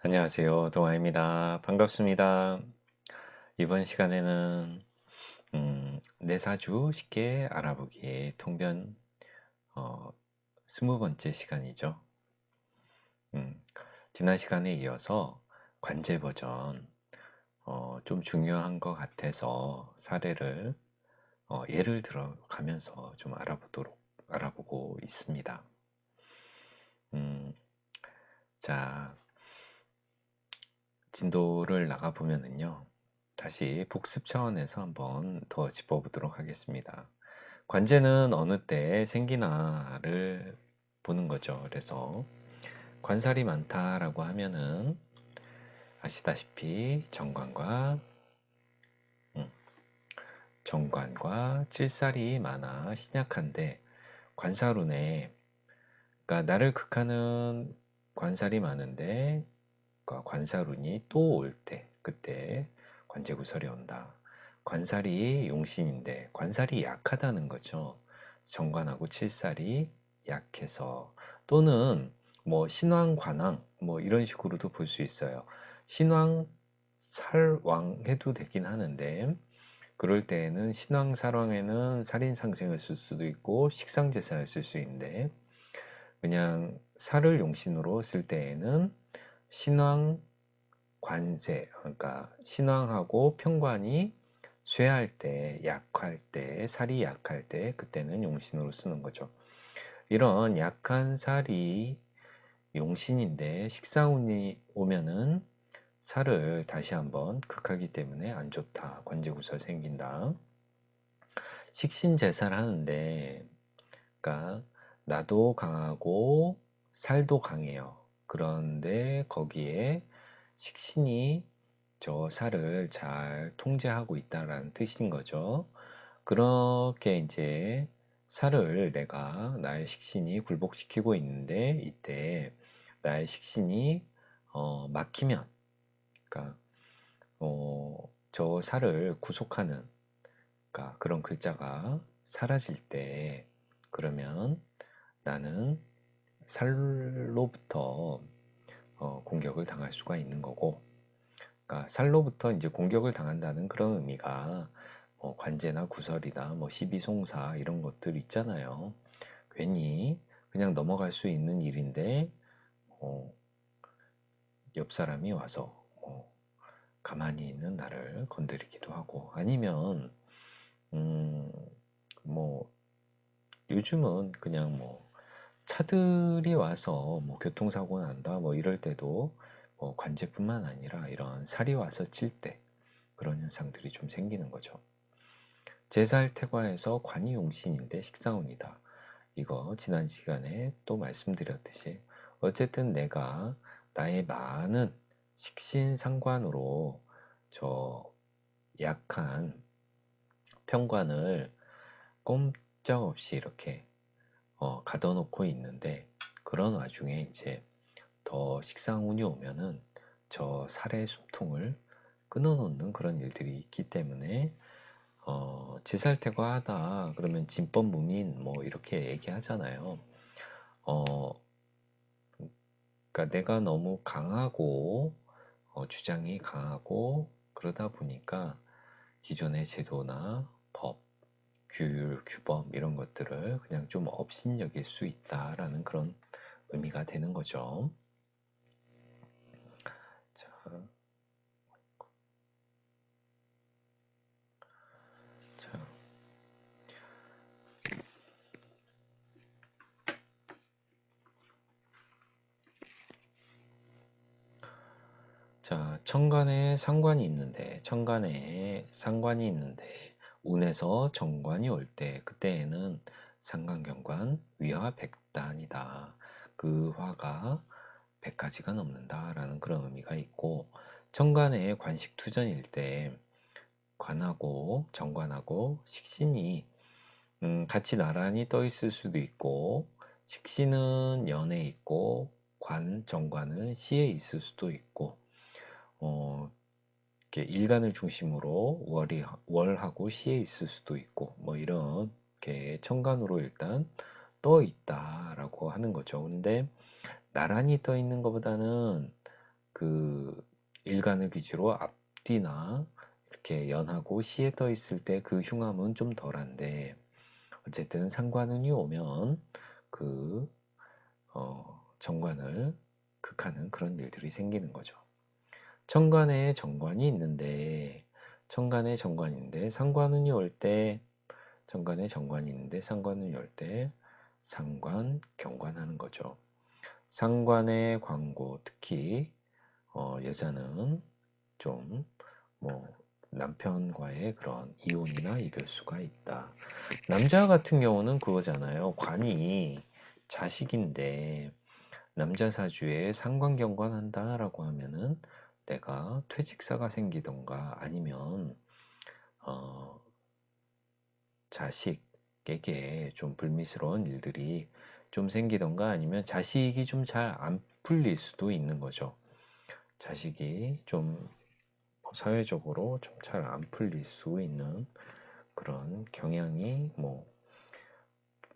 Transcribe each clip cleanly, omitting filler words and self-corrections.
안녕하세요. 동아입니다. 반갑습니다. 이번 시간에는 내사주 쉽게 알아보기 통변 어, 20번째 시간이죠. 음, 지난 시간에 이어서 관제 버전 좀 중요한 것 같아서 사례를 예를 들어가면서 좀 알아보고 있습니다. 자, 진도를 나가 보면은요. 다시 복습 차원에서 한번 더 짚어보도록 하겠습니다. 관제는 어느 때 생기나를 보는 거죠. 그래서 관살이 많다라고 하면은 아시다시피 음, 정관과 칠살이 많아 신약한데 관살운에 그러니까 나를 극하는 관살이 많은데 관살운이 또 올 때 그때 관제구설이 온다. 관살이 용신인데 관살이 약하다는 거죠. 정관하고 칠살이 약해서 또는 뭐 신왕 관왕 뭐 이런 식으로도 볼 수 있어요. 신왕 살왕 해도 되긴 하는데 그럴 때에는 신왕 살왕에는 살인 상생을 쓸 수도 있고 식상제사를 쓸 수 있는데 그냥 살을 용신으로 쓸 때에는 신왕 관세, 그러니까 신왕하고 편관이 쇠할 때, 약할 때, 살이 약할 때, 그때는 용신으로 쓰는 거죠. 이런 약한 살이 용신인데 식상운이 오면은 살을 다시 한번 극하기 때문에 안 좋다. 관제구설 생긴다. 식신제살 하는데, 그러니까 나도 강하고 살도 강해요. 그런데 거기에 식신이 저 살을 잘 통제하고 있다라는 뜻인 거죠. 그렇게 이제 살을 내가 나의 식신이 굴복시키고 있는데 이때 나의 식신이 막히면, 그러니까 저 살을 구속하는, 그러니까 그런 글자가 사라질 때 그러면 나는 살로부터 공격을 당할 수가 있는 거고, 그러니까 살로부터 이제 공격을 당한다는 그런 의미가 관제나 구설이나 뭐 시비송사 이런 것들 있잖아요. 괜히 그냥 넘어갈 수 있는 일인데 어, 옆 사람이 와서 가만히 있는 나를 건드리기도 하고 아니면 음, 뭐 요즘은 그냥 뭐 차들이 와서 뭐 교통사고 난다 뭐 이럴 때도 뭐 관제뿐만 아니라 이런 살이 와서 칠 때 그런 현상들이 좀 생기는 거죠. 제살태과에서 관이용신인데 식상운이다. 이거 지난 시간에 또 말씀드렸듯이 어쨌든 내가 나의 많은 식신상관으로 저 약한 편관을 꼼짝없이 이렇게 가둬놓고 있는데 그런 와중에 이제 더 식상운이 오면은 저 살의 숨통을 끊어놓는 그런 일들이 있기 때문에 지살태과하다 그러면 진법무민 뭐 이렇게 얘기하잖아요. 어, 그러니까 내가 너무 강하고 주장이 강하고 그러다 보니까 기존의 제도나 법, 규율, 규범 이런 것들을 그냥 좀 업신여길 수 있다라는 그런 의미가 되는 거죠. 자, 자, 자, 천간에 상관이 있는데 운에서 정관이 올 때 그때에는 상관경관 위화 백단이다. 그 화가 100가지가 넘는다라는 그런 의미가 있고 천간에 관식투전일 때 관하고 정관하고 식신이 같이 나란히 떠 있을 수도 있고 식신은 연에 있고 정관은 시에 있을 수도 있고 어, 이렇게 일간을 중심으로 월하고 시에 있을 수도 있고 뭐 이렇게 천간으로 일단 떠 있다라고 하는 거죠. 근데 나란히 떠 있는 것보다는 그 일간을 기주로 앞뒤나 이렇게 연하고 시에 떠 있을 때 그 흉함은 좀 덜한데, 어쨌든 상관운이 오면 그 정관을 극하는 그런 일들이 생기는 거죠. 천간에 정관이 있는데, 상관운이 올 때, 정관에 정관이 있는데 상관운이 올 때 상관, 경관하는 거죠. 상관의 광고, 특히 여자는 좀 뭐 남편과의 그런 이혼이나 이별수가 있다. 남자 같은 경우는 그거잖아요. 관이 자식인데 남자 사주에 상관경관한다라고 하면은 내가 퇴직사가 생기던가 아니면 어, 자식에게 좀 불미스러운 일들이 좀 생기던가 아니면 자식이 좀 잘 안 풀릴 수도 있는 거죠. 자식이 좀 사회적으로 좀 잘 안 풀릴 수 있는 그런 경향이 뭐,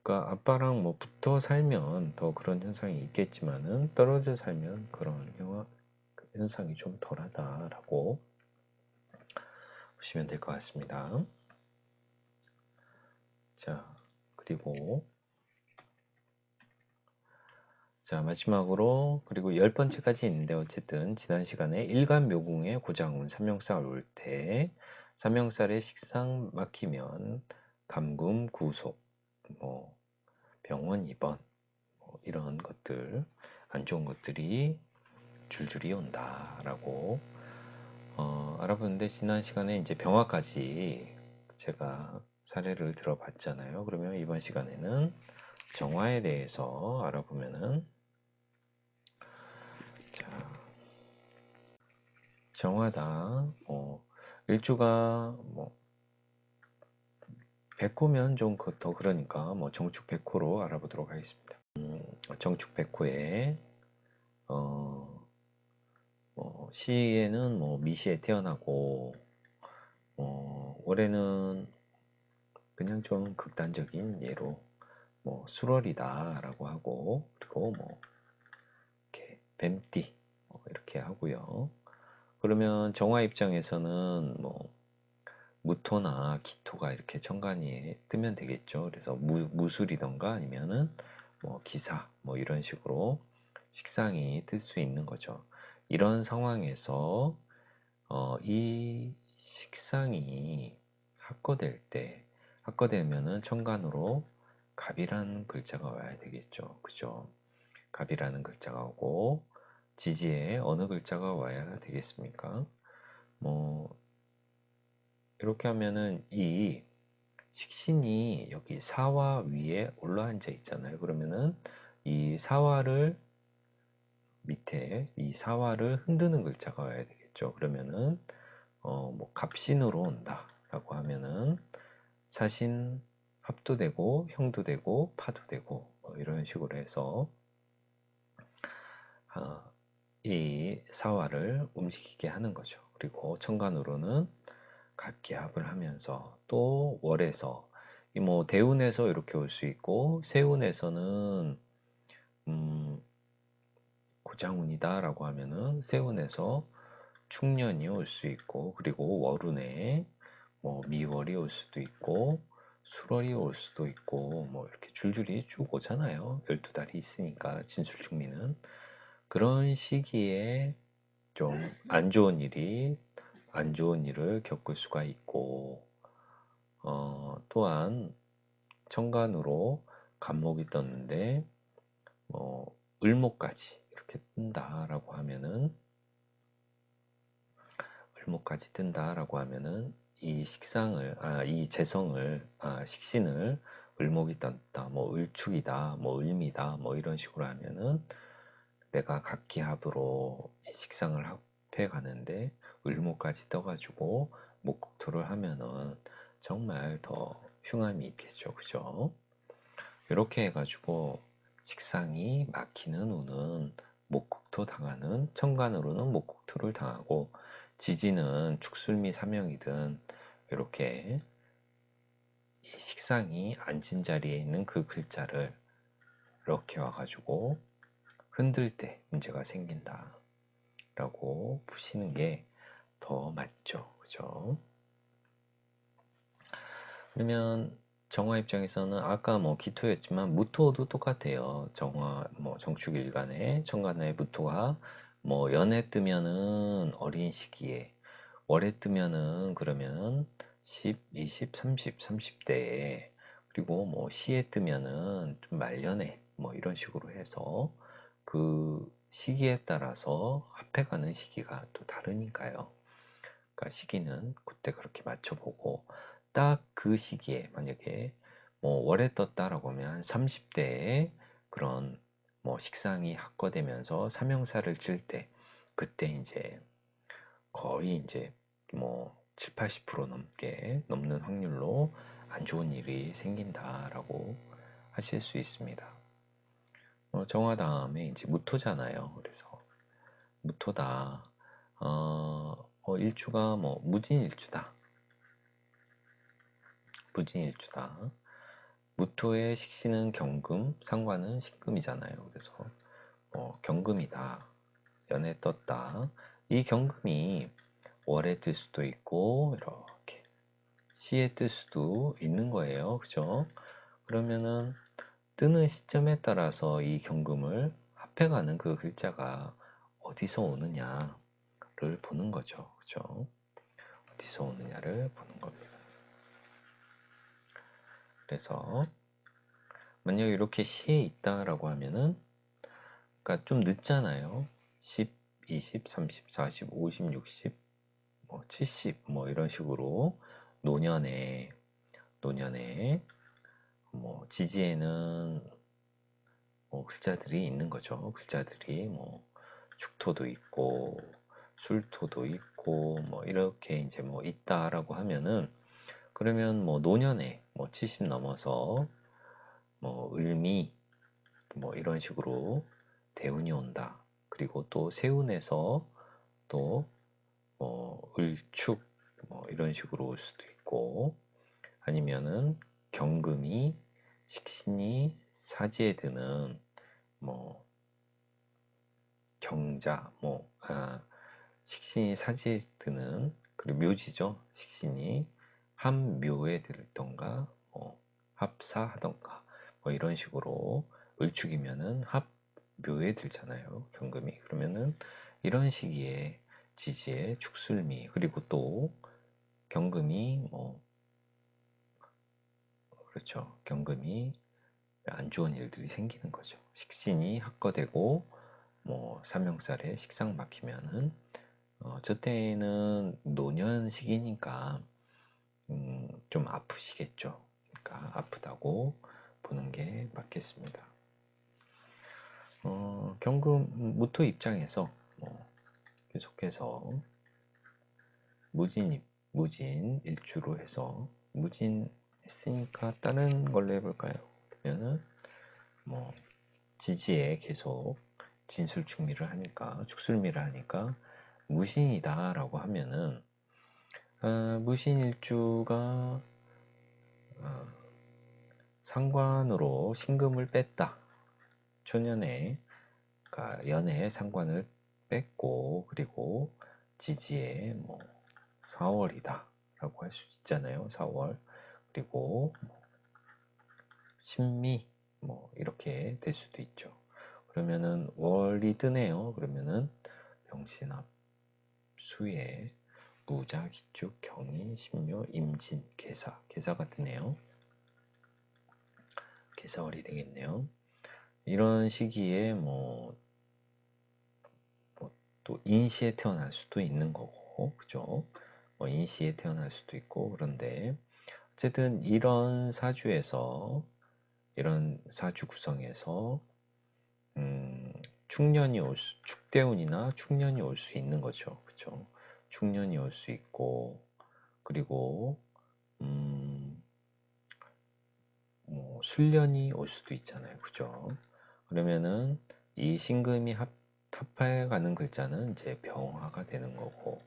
그러니까 아빠랑 뭐 붙어 살면 더 그런 현상이 있겠지만은 떨어져 살면 그런 현상이 좀 덜하다라고 보시면 될 것 같습니다. 자, 그리고 자, 마지막으로 그리고 10번째까지 있는데 어쨌든 지난 시간에 일간묘궁의 고장운 삼명살 올 때 삼명살의 식상 막히면 감금 구속 뭐 병원 입원 뭐 이런 것들 안 좋은 것들이 줄줄이 온다라고 알아보는데 지난 시간에 이제 병화까지 제가 사례를 들어봤잖아요. 그러면 이번 시간에는 정화에 대해서 알아보면은 자, 정화다 일주가 뭐 백호면 좀 더 그러니까 뭐 정축 백호로 알아보도록 하겠습니다. 정축 백호에 시에는 뭐 미시에 태어나고 올해는 그냥 좀 극단적인 예로 뭐 수월이다라고 하고 그리고 뭐 이렇게 뱀띠 이렇게 하고요. 그러면 정화 입장에서는 뭐 무토나 기토가 이렇게 정관이 뜨면 되겠죠. 그래서 무술이던가 아니면은 뭐 기사 뭐 이런 식으로 식상이 뜰 수 있는 거죠. 이런 상황에서 이 식상이 합거되면은 천간으로 갑이라는 글자가 와야 되겠죠. 그죠? 갑이라는 글자가 오고 지지에 어느 글자가 와야 되겠습니까? 뭐 이렇게 하면은 이 식신이 여기 사화 위에 올라앉아 있잖아요. 그러면은 이 사화를 밑에 이 사화를 흔드는 글자가 와야 되겠죠. 그러면은 뭐 갑신으로 온다라고 하면은 사신 합도 되고 형도 되고 파도 되고 뭐 이런 식으로 해서 이 사화를 움직이게 하는 거죠. 그리고 천간으로는 갑기합을 하면서 또 월에서 이 뭐 대운에서 이렇게 올 수 있고 세운에서는 고장운이다라고 하면은 세운에서 축년이 올 수 있고 그리고 월운에 뭐 미월이 올 수도 있고 수월이 올 수도 있고 뭐 이렇게 줄줄이 쭉 오잖아요. 12달이 있으니까 진술축미는 그런 시기에 좀 안 좋은 일을 겪을 수가 있고 또한 천간으로 간목이 떴는데 을목까지 이렇게 뜬다라고 하면은 이 이 재성을 식신을 을목이 떴다 뭐 을축이다 뭐 을미다 뭐 이런 식으로 하면은 내가 각기합으로 식상을 합해 가는데 을목까지 떠가지고 목국토를 하면은 정말 더 흉함이 있겠죠. 그죠? 이렇게 해가지고 식상이 막히는 운은 목국토 당하는 천간으로는 목국토를 당하고 지지는 축술미 사명이든 이렇게 식상이 앉은 자리에 있는 그 글자를 이렇게 와가지고 흔들 때 문제가 생긴다. 라고 푸시는 게 더 맞죠. 그죠? 그러면 정화 입장에서는 아까 뭐 기토였지만 무토도 똑같아요. 정화 뭐 정축일간에 천간에 무토가 뭐 연에 뜨면은 어린 시기에, 월에 뜨면은 그러면 10, 20, 30, 30대에, 그리고 뭐 시에 뜨면은 좀 말년에 뭐 이런 식으로 해서 그 시기에 따라서 합해가는 시기가 또 다르니까요. 그러니까 시기는 그때 그렇게 맞춰보고 딱 그 시기에 만약에 뭐 월에 떴다라고 하면 한 30대에 그런 뭐 식상이 합거되면서 삼형사를 칠 때, 그때 이제 거의 이제 뭐 7, 80% 넘는 확률로 안 좋은 일이 생긴다라고 하실 수 있습니다. 정화 다음에 이제 무토잖아요. 그래서 무토다. 일주가 뭐 무진일주다. 무진일주다. 무토의 식신은 경금, 상관은 신금이잖아요. 그래서 경금이다. 연에 떴다. 이 경금이 월에 뜰 수도 있고 이렇게 시에 뜰 수도 있는 거예요. 그죠? 그러면은 뜨는 시점에 따라서 이 경금을 합해가는 그 글자가 어디서 오느냐를 보는 거죠. 그죠? 어디서 오느냐를 보는 겁니다. 그래서 만약에 이렇게 시에 있다라고 하면은, 그러니까 좀 늦잖아요. 10, 20, 30, 40, 50, 60, 뭐 70, 뭐 이런 식으로 노년에 뭐 지지에는 뭐 글자들이 있는 거죠. 글자들이 뭐 축토도 있고 술토도 있고 뭐 이렇게 이제 뭐 있다라고 하면은, 그러면 뭐 노년에 뭐 70 넘어서 뭐 을미 뭐 이런 식으로 대운이 온다. 그리고 또 세운에서 또 을축 뭐 이런 식으로 올 수도 있고, 아니면은 경금이 식신이 사지에 드는 뭐 경자 식신이 사지에 드는, 그리고 묘지죠. 식신이 합묘에 들던가 뭐 합사하던가 뭐 이런 식으로 을축이면은 합묘에 들잖아요. 경금이. 그러면은 이런 시기에 지지에 축술미, 그리고 또 경금이 뭐 그렇죠. 경금이 안 좋은 일들이 생기는 거죠. 식신이 합거되고 뭐 삼형살에 식상 막히면은 저 때는 노년 시기니까 좀 아프시겠죠. 그러니까 아프다고 보는 게 맞겠습니다. 경금 무토 입장에서 뭐 계속해서 무진 일주로 해서 무진 했으니까 다른 걸로 해볼까요? 그러면은 뭐 지지에 계속 진술축미를 하니까, 축술미를 하니까 무신이다라고 하면은 무신일주가 상관으로 신금을 뺐다. 초년에, 그러니까 연에 상관을 뺐고, 그리고 지지에 뭐 4월이다 라고 할 수 있잖아요. 4월. 그리고 신미 뭐 이렇게 될 수도 있죠. 그러면은 월이 뜨네요. 그러면은 병신합 수에 무자, 기축, 경인, 신묘, 임진, 계사가 뜨네요. 계사월이 되겠네요. 이런 시기에 또 인시에 태어날 수도 있는 거고, 그죠? 인시에 태어날 수도 있고, 그런데 어쨌든 이런 사주에서, 이런 사주 구성에서 축대운이나 축년이 올 수 있는 거죠. 그죠? 축년이 올 수 있고, 그리고 술년이 올 수도 있잖아요. 그죠? 그러면은 이 신금이 합해 가는 글자는 이제 병화가 되는 거고,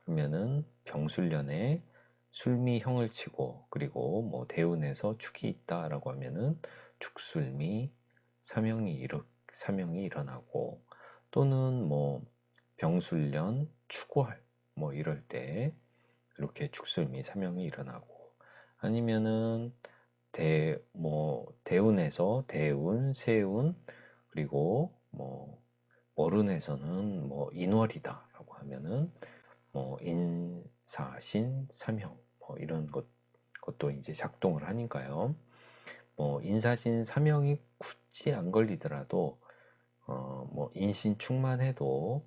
그러면은 병술년에 술미형을 치고, 그리고 뭐 대운에서 축이 있다라고 하면은 축술미 삼형이 일어나고, 또는 뭐 병술년, 추월 뭐 이럴 때 이렇게 축술미 삼형이 일어나고, 아니면은 대운에서 대운, 세운, 그리고 뭐 월운에서는 뭐 인월이다라고 하면은 뭐 인사신 삼형 뭐 이런 것도 이제 작동을 하니까요. 뭐 인사신 삼형이 굳이 안 걸리더라도 뭐 인신축만 해도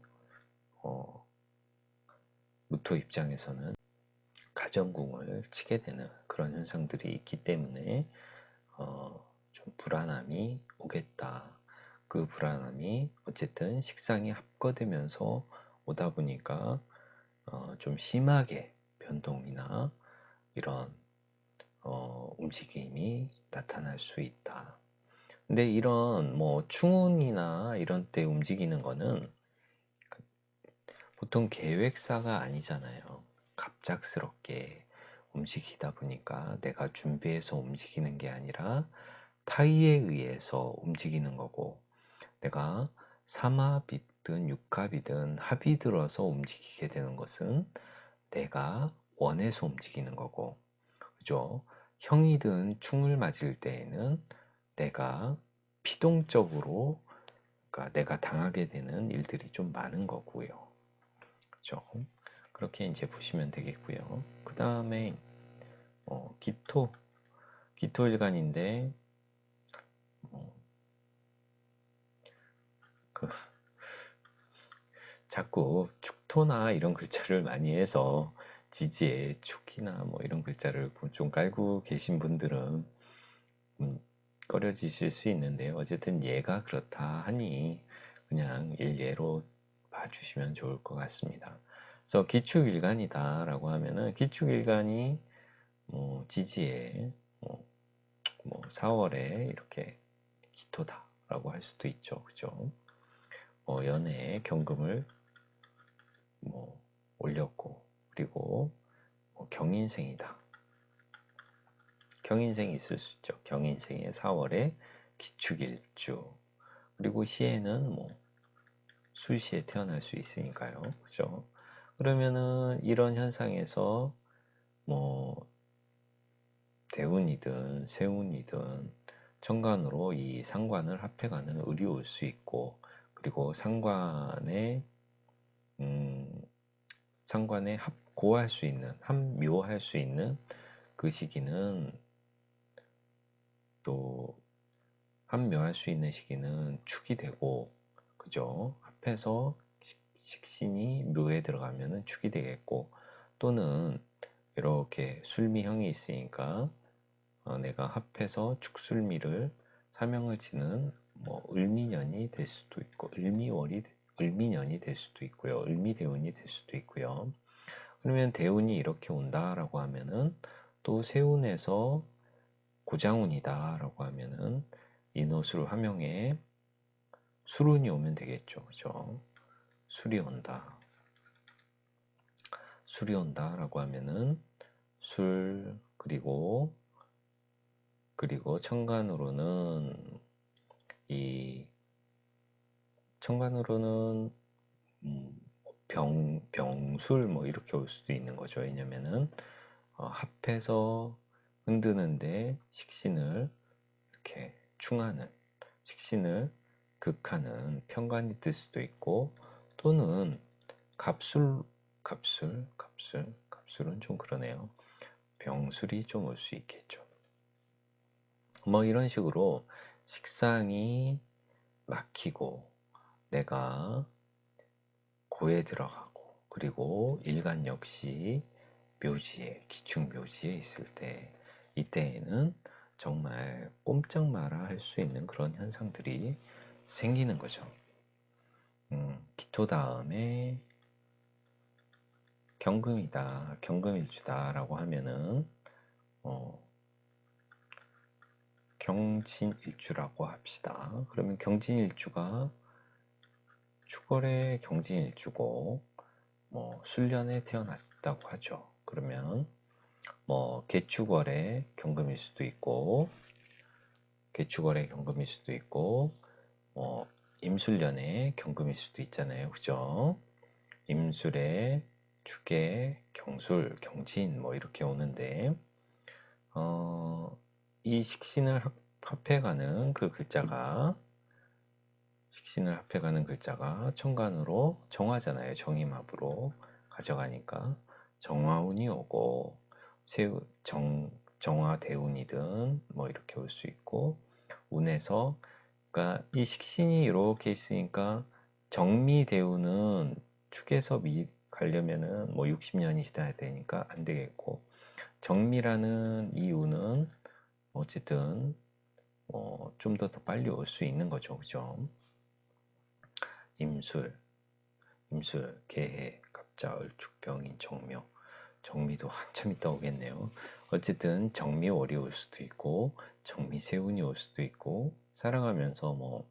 무토 입장에서는 가정궁을 치게 되는 그런 현상들이 있기 때문에 좀 불안함이 오겠다. 그 불안함이 어쨌든 식상이 합거되면서 오다 보니까 좀 심하게 변동이나 이런 움직임이 나타날 수 있다. 근데 이런 뭐 충운이나 이런 때 움직이는 거는 보통 계획사가 아니잖아요. 갑작스럽게 움직이다 보니까 내가 준비해서 움직이는 게 아니라 타의에 의해서 움직이는 거고, 내가 삼합이든 육합이든 합이 들어서 움직이게 되는 것은 내가 원해서 움직이는 거고, 그죠? 형이든 충을 맞을 때에는 내가 피동적으로, 그러니까 내가 당하게 되는 일들이 좀 많은 거고요. 그죠? 그렇게 이제 보시면 되겠고요. 그 다음에 기토일간인데 그 자꾸 축토나 이런 글자를 많이 해서 지지에 축이나 뭐 이런 글자를 좀 깔고 계신 분들은 꺼려지실 수 있는데요. 어쨌든 얘가 그렇다 하니 그냥 일례로 봐주시면 좋을 것 같습니다. 그래서 기축일간이다 라고 하면은 기축일간이 뭐 지지에 뭐 4월에 이렇게 기토다 라고 할 수도 있죠. 그죠? 연애에 경금을 뭐 올렸고, 그리고 경인생이다. 경인생이 있을 수 있죠. 경인생의 4월에 기축일주. 그리고 시에는 뭐 술시에 태어날 수 있으니까요. 그죠? 그러면은 이런 현상에서 뭐 대운이든 세운이든 천간으로 이 상관을 합해가는 을이 올 수 있고, 그리고 상관에 합고할 수 있는, 합묘할 수 있는 그 시기는, 또 합묘할 수 있는 시기는 축이 되고, 그죠? 합해서 식신이 묘에 들어가면은 축이 되겠고, 또는 이렇게 술미형이 있으니까 내가 합해서 축술미를 사명을 지는 뭐 을미년이 될 수도 있고, 을미년이 될 수도 있고요. 을미대운이 될 수도 있고요. 그러면 대운이 이렇게 온다라고 하면은, 또 세운에서 고장운이다 라고 하면은 인호술 화명에 술운이 오면 되겠죠. 그죠? 술이 온다. 술이 온다 라고 하면은 술, 그리고 천간으로는 병술 뭐 이렇게 올 수도 있는 거죠. 왜냐면은 합해서 흔드는데 식신을 이렇게 충하는, 식신을 극하는 편관이 뜰 수도 있고, 또는 갑술은 좀 그러네요. 병술이 좀 올 수 있겠죠. 뭐 이런 식으로 식상이 막히고 내가 고에 들어가고, 그리고 일간 역시 묘지에, 기축묘지에 있을 때, 이때에는 정말 꼼짝 마라 할 수 있는 그런 현상들이 생기는 거죠. 기토 다음에 경금이다, 경금일주다 라고 하면은 경진일주라고 합시다. 그러면 경진일주가 축월의 경진일주고 뭐 술년에 태어났다고 하죠. 그러면 뭐 개축월의 경금일 수도 있고, 뭐 임술년의 경금일 수도 있잖아요. 그죠? 임술에 축에 경술, 경진 뭐 이렇게 오는데 이 식신을 합해가는 그 글자가 식신을 합해가는 글자가 천간으로 정화잖아요. 정임합으로 가져가니까 정화운이 오고 정화대운이든 뭐 이렇게 올 수 있고 운에서 그러니까 이 식신이 이렇게 있으니까 정미대운은 축에서 미 가려면은 뭐 60년이 지나야 되니까 안 되겠고 정미라는 이 운은 어쨌든 좀 더 빨리 올 수 있는 거죠. 그죠? 임술, 개해, 갑자, 을축, 병인, 정묘. 정미도 한참 있다 오겠네요. 어쨌든 정미월이 올 수도 있고 정미세운이 올 수도 있고 살아가면서 뭐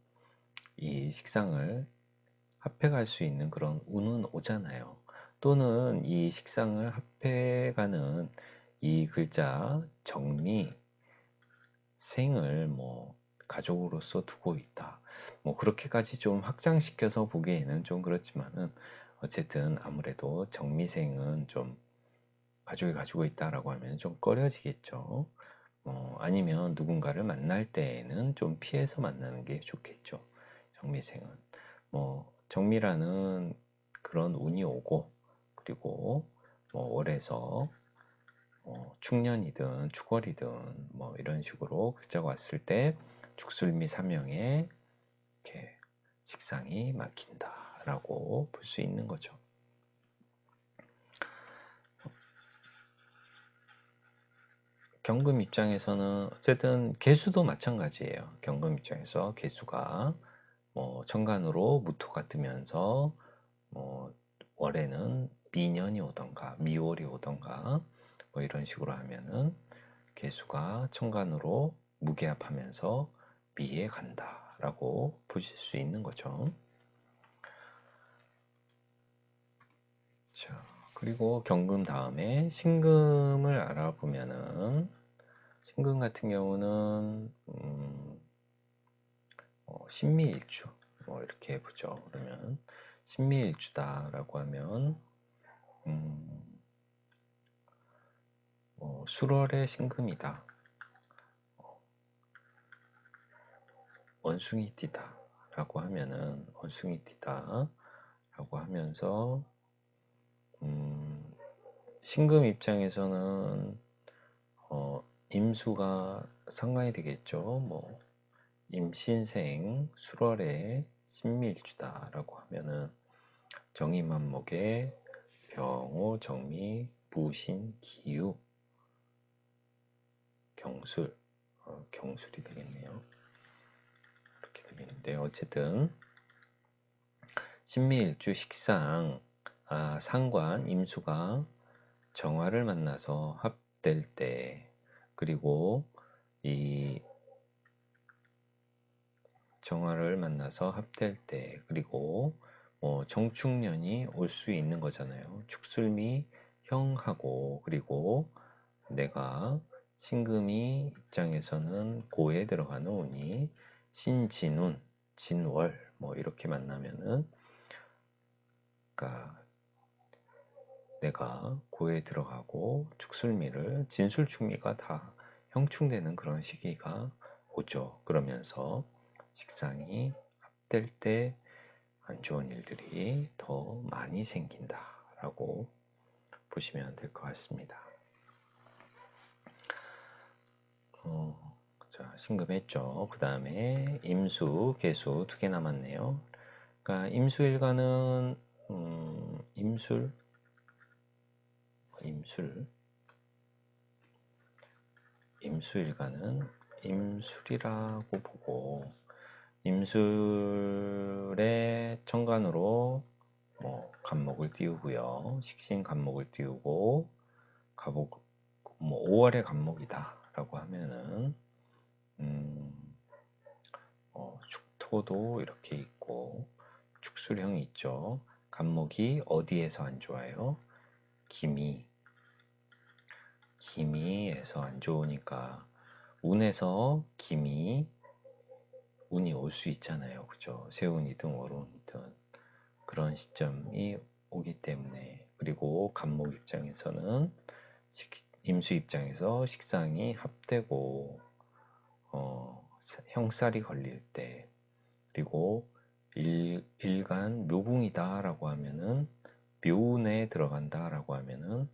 이 식상을 합해갈 수 있는 그런 운은 오잖아요. 또는 이 식상을 합해가는 이 글자 정미, 생을 뭐 가족으로서 두고 있다. 뭐 그렇게까지 좀 확장시켜서 보기에는 좀 그렇지만은 어쨌든 아무래도 정미생은 좀 가족이 가지고 있다라고 하면 좀 꺼려지겠죠. 아니면 누군가를 만날 때에는 좀 피해서 만나는 게 좋겠죠. 정미생은 정미라는 그런 운이 오고 그리고 월에서 축년이든 축월이든 뭐 이런 식으로 글자가 왔을 때 죽술미 삼형에 이렇게 식상이 막힌다라고 볼 수 있는 거죠. 경금 입장에서는 어쨌든 개수도 마찬가지예요. 경금 입장에서 개수가 천간으로 무토가 뜨면서 월에는 미년이 오던가 미월이 오던가 뭐 이런 식으로 하면은 개수가 천간으로 무게합하면서 미에 간다라고 보실 수 있는 거죠. 자, 그리고 경금 다음에 신금을 알아보면은 신금 같은 경우는 신미일주 이렇게 해보죠. 그러면 신미일주다라고 하면 수월의 신금이다. 원숭이띠다 라고 하면은 원숭이띠다 라고 하면서 신금 입장에서는 임수가 상관이 되겠죠. 뭐 임신생 수월의 신미일주다 라고 하면은 정임한목의 병호, 정미, 무신, 기유, 경술, 경술이 되겠네요. 이렇게 되겠는데 어쨌든 신미일주 식상 상관 임수가 정화를 만나서 합될 때 그리고 이 정화를 만나서 합될 때 그리고 정축년이 올 수 있는 거잖아요. 축술미 형하고 그리고 내가 신금이 입장에서는 고에 들어가는 운이 신진운, 진월 뭐 이렇게 만나면은 그러니까 내가 고에 들어가고 축술미를 진술축미가 다 형충되는 그런 시기가 오죠. 그러면서 식상이 합될 때 안 좋은 일들이 더 많이 생긴다라고 보시면 될 것 같습니다. 자, 신금했죠. 그 다음에 임수, 개수 두 개 남았네요. 그러니까 임수일간은 임수일간은 임술이라고 보고 임술의 천간으로 간목을 띄우고요. 식신 간목을 띄우고 가복 5월의 간목이다 라고 하면은 축토도 이렇게 있고 축술형이 있죠. 간목이 어디에서 안 좋아요? 기미에서 안 좋으니까 운에서 운이 올 수 있잖아요. 그죠? 세운이든 월운이든 그런 시점이 오기 때문에, 그리고 간목 입장에서는 임수 입장에서 식상이 합되고 형살이 걸릴 때, 그리고 일간 묘궁이다 라고 하면은, 묘운에 들어간다 라고 하면은,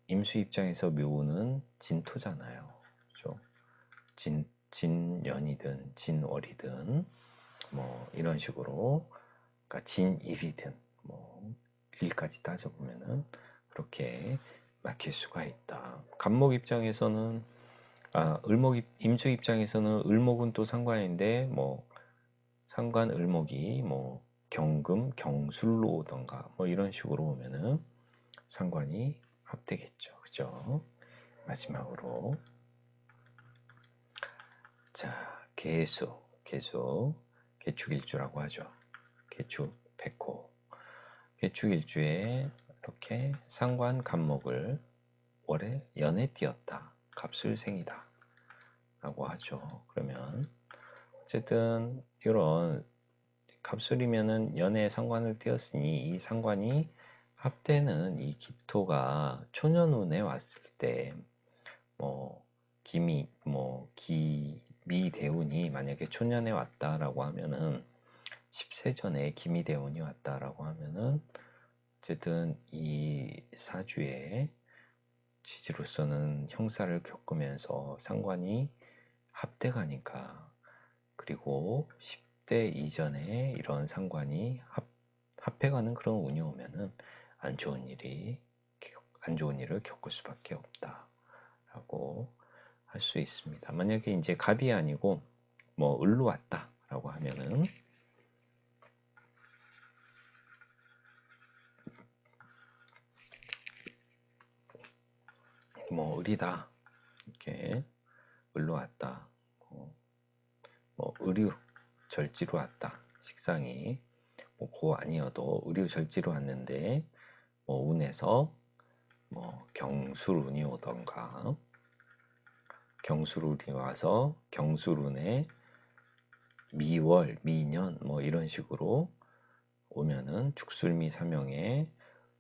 임수 입장에서 묘운은 진토잖아요. 그렇죠? 진년이든 진월이든 뭐 이런 식으로, 그러니까 진일이든 뭐 일까지 따져보면은 그렇게 막힐 수가 있다. 간목 입장에서는 임수 입장에서는 을목은 또 상관인데, 뭐 상관 을목이 뭐 경금 경술로 오던가 뭐 이런 식으로 오면은 상관이 합되겠죠. 그죠? 마지막으로, 자, 개축일주라고 하죠. 개축 백호. 개축일주에 이렇게 상관 간목을 월에 연에 띄었다. 갑술생이다 라고 하죠. 그러면 어쨌든 이런 갑술이면은 연에 상관을 띄었으니, 이 상관이 합되는 이 기토가 초년운에 왔을 때, 뭐 기미대운이 만약에 초년에 왔다라고 하면은, 10세 전에 기미대운이 왔다라고 하면은, 어쨌든 이 사주의 지지로서는 형사를 겪으면서 상관이 합돼가니까, 그리고 10대 이전에 이런 상관이 합해가는 그런 운이 오면은 안 좋은 일을 겪을 수밖에 없다라고 할 수 있습니다. 만약에 이제 갑이 아니고 뭐 을로 왔다라고 하면은, 뭐 을이다, 이렇게 을로 왔다, 뭐 의류 절지로 왔다, 식상이 고 아니어도 의류 절지로 왔는데, 뭐 운에서 뭐 경술운이 오던가, 경술운이 와서 경술운에 미월 미년 뭐 이런 식으로 오면은, 죽술미 사명에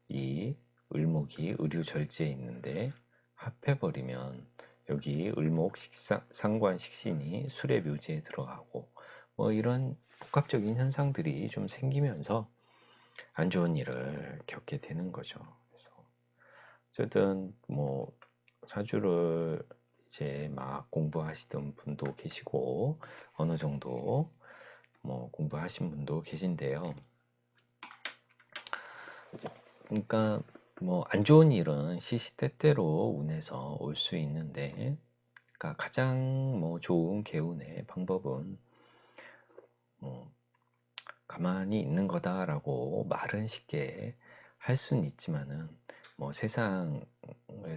이 을목이 의류 절지에 있는데 합해버리면, 여기 을목 상관 식신이 술의 묘지에 들어가고, 뭐 이런 복합적인 현상들이 좀 생기면서 안 좋은 일을 겪게 되는 거죠. 그래서 어쨌든 뭐 사주를 이제 막 공부하시던 분도 계시고, 어느 정도 뭐 공부하신 분도 계신데요. 그러니까 뭐 안 좋은 일은 시시때때로 운에서 올 수 있는데, 그러니까 가장 뭐 좋은 개운의 방법은 뭐 가만히 있는 거다라고 말은 쉽게 할 수는 있지만은, 뭐 세상을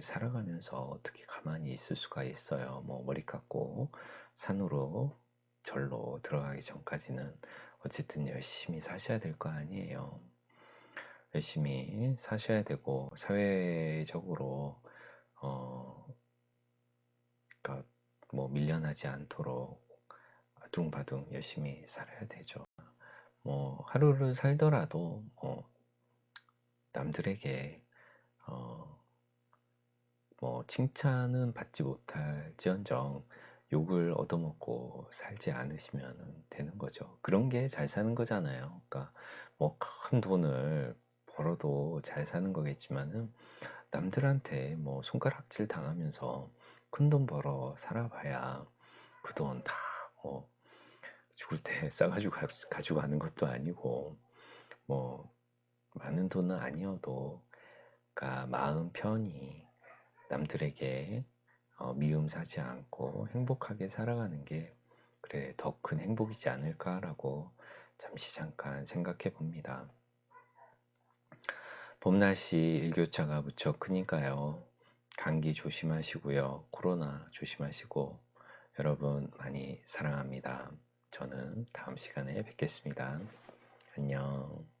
살아가면서 어떻게 가만히 있을 수가 있어요. 뭐 머리 깎고 산으로 절로 들어가기 전까지는 어쨌든 열심히 사셔야 될 거 아니에요. 열심히 사셔야 되고, 사회적으로 그러니까 뭐 밀려나지 않도록 아둥바둥 열심히 살아야 되죠. 뭐 하루를 살더라도 남들에게 뭐 칭찬은 받지 못할지언정 욕을 얻어먹고 살지 않으시면 되는 거죠. 그런 게 잘 사는 거잖아요. 그러니까 뭐 큰 돈을 벌어도 잘 사는 거겠지만은, 남들한테 뭐 손가락질 당하면서 큰 돈 벌어 살아봐야 그 돈 다 뭐 죽을 때 싸가지고 가지고 가는 것도 아니고, 뭐 많은 돈은 아니어도, 그러니까 마음 편히 남들에게 미움 사지 않고 행복하게 살아가는 게, 그래 더 큰 행복이지 않을까라고 잠깐 생각해 봅니다. 봄날씨 일교차가 무척 크니까요. 감기 조심하시고요. 코로나 조심하시고, 여러분 많이 사랑합니다. 저는 다음 시간에 뵙겠습니다. 안녕.